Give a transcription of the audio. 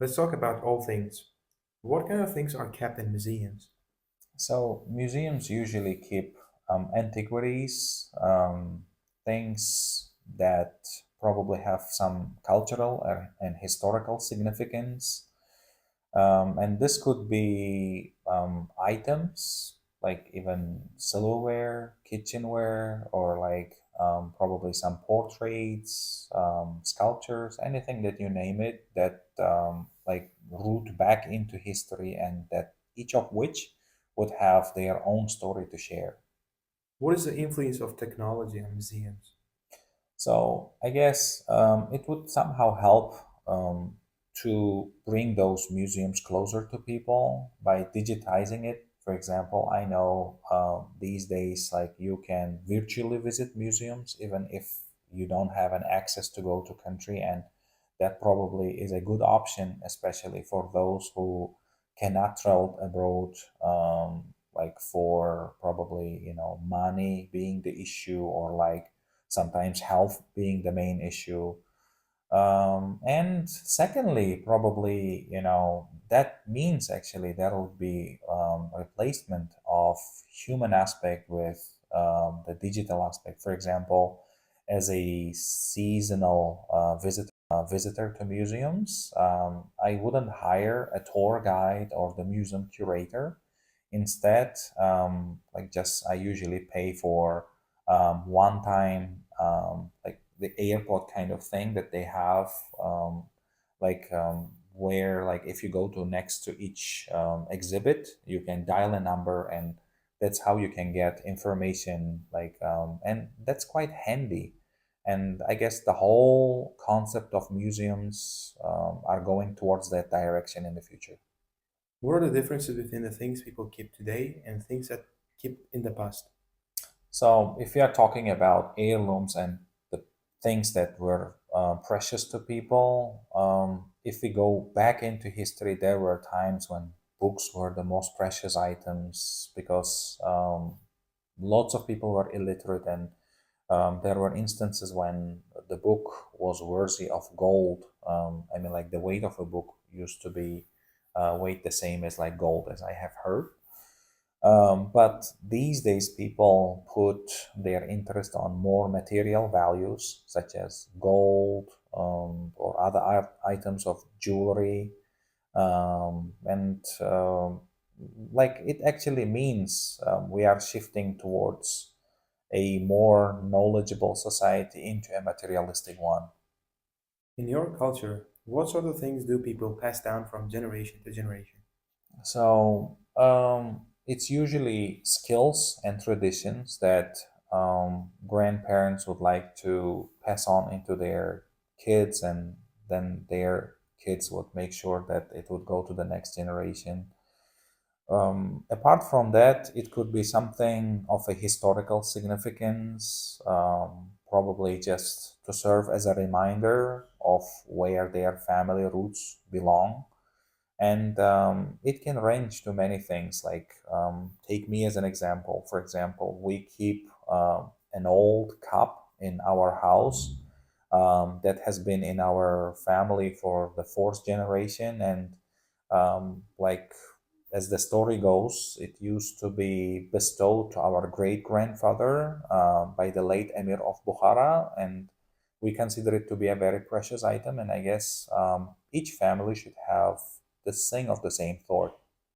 Let's talk about all things. What kind of things are kept in museums? So museums usually keep antiquities, things that probably have some cultural and historical significance. And this could be items like even silverware, kitchenware, or like probably some portraits, sculptures, anything that you name it that like root back into history and that each of which would have their own story to share. What is the influence of technology on museums? So I guess it would somehow help to bring those museums closer to people by digitizing it. For example, I know these days, like you can virtually visit museums even if you don't have an access to go to country, and that probably is a good option, especially for those who cannot travel abroad, like for probably money being the issue or like sometimes health being the main issue. And secondly, probably, that means actually there will be replacement of human aspect with the digital aspect. For example, as a seasonal visitor to museums, I wouldn't hire a tour guide or the museum curator. Instead, like just I usually pay for one time like the airport kind of thing that they have where like if you go to next to each exhibit you can dial a number and that's how you can get information and that's quite handy. And I guess the whole concept of museums are going towards that direction in the future. What are the differences between the things people keep today and things that keep in the past? So, if we are talking about heirlooms and the things that were precious to people, if we go back into history, there were times when books were the most precious items because lots of people were illiterate, and there were instances when the book was worthy of gold. I mean, like the weight of a book used to be weighed the same as like gold, as I have heard. But these days, people put their interest on more material values, such as gold or other items of jewelry. And like it actually means we are shifting towards a more knowledgeable society into a materialistic one. In your culture, what sort of things do people pass down from generation to generation? So it's usually skills and traditions that grandparents would like to pass on into their kids, and then their kids would make sure that it would go to the next generation. Apart from that, it could be something of a historical significance, probably just to serve as a reminder of where their family roots belong. And it can range to many things. Like, take me as an example. For example, we keep an old cup in our house that has been in our family for the fourth generation. And like as the story goes, it used to be bestowed to our great grandfather by the late Emir of Bukhara, and we consider it to be a very precious item. And I guess each family should have the thing of the same sort.